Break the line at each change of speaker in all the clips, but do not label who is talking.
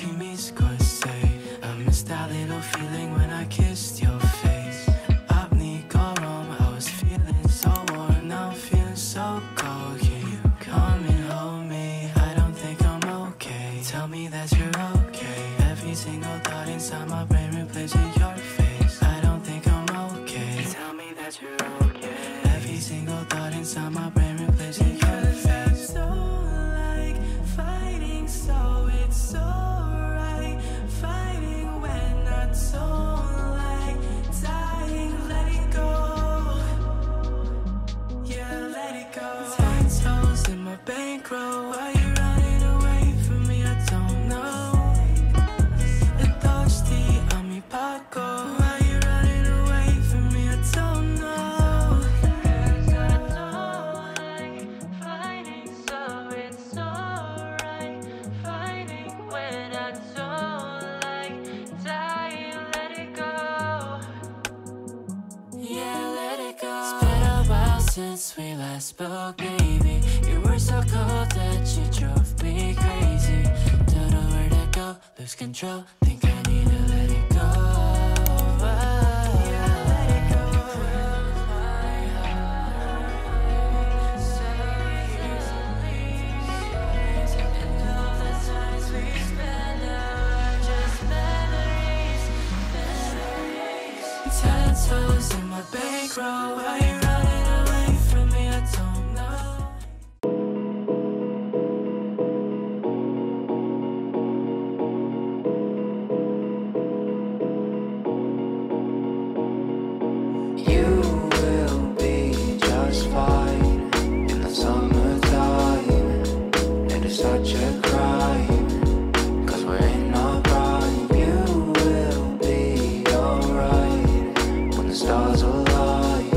I miss that little feeling when I kissed your face. I was feeling so warm, now I'm feeling so cold. Can you come and hold me? I don't think I'm okay. Tell me that you're okay. Every single thought inside my brain replaces your face. I don't think I'm okay. Tell me that you're okay. Every single thought inside my brain replaces your face. So like fighting, so it's so right. Fighting when I don't like dying. Let it go. Yeah, let it go. 10 toes in my bankroll. Why you running away from me? I don't know. Why you running away from me? I don't know. 'Cause I don't like fighting, so it's alright. Fighting when I don't like dying. Let it go. Yeah, let it go. It's been a while since we last spoke, baby. You were so cold that you drove me crazy. Don't know where to go, lose control. Think I need to let it go. Toes in my bankroll. Why you running away from me? I don't know. You will be just fine in the summertime. And it's such a crime, 'cause we're in our prime. You will be alright. The stars align,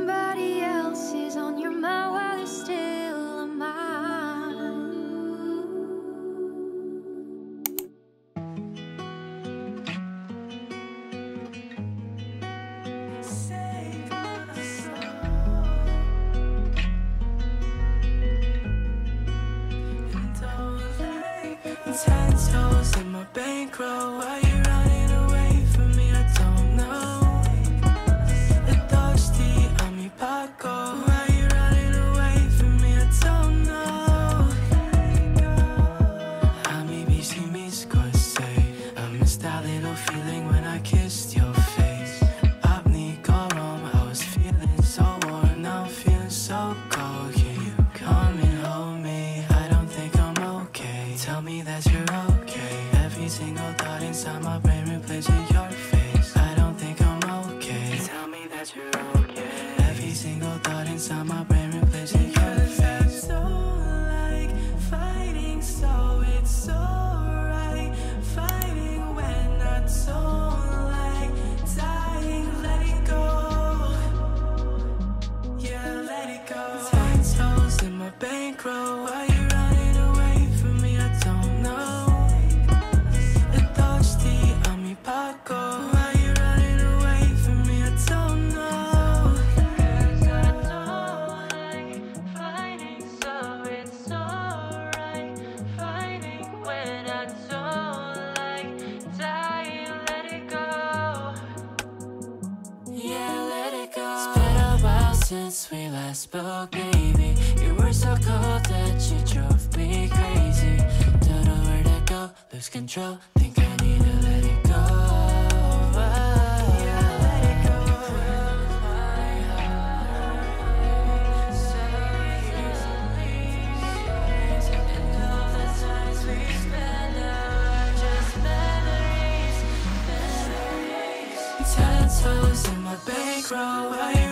somebody else is on your mind while you're still on mine.
Save my soul. And don't let 10 toes in my bankroll. Why you running away from me? I don't know. Thirsty, I'm your Paco. Why you running away from me? I don't know. I maybe see me squasé. I miss that little feeling when I kissed your face. I was feeling so warm, now I'm feeling so cold. Can you come and hold me? I don't think I'm okay. Tell me that you're okay. Every single thought inside my brain replaces your face. I don't think I'm okay. Tell me that you're okay. Every single thought inside my brain replaces your face. I don't like fighting, so it's alright. Fighting when I don't like dying. Let it go. Yeah, let it go. 10 toes in my bankroll. Why you running away from me? I don't know. Thirsty, I'm your Paco. Why you running away from me? I don't know. 'Cause I don't like fighting, so it's alright. Fighting when I don't like dying. Let it go. Yeah, let it go. It's been a while since we last spoke, baby. You were so cold that you drove me crazy. Don't know where to go, lose control. Think I need to let it go. Yeah, let it go. My heart so easily. And all the times we spend are just memories. 10 toes in my bankroll. Why you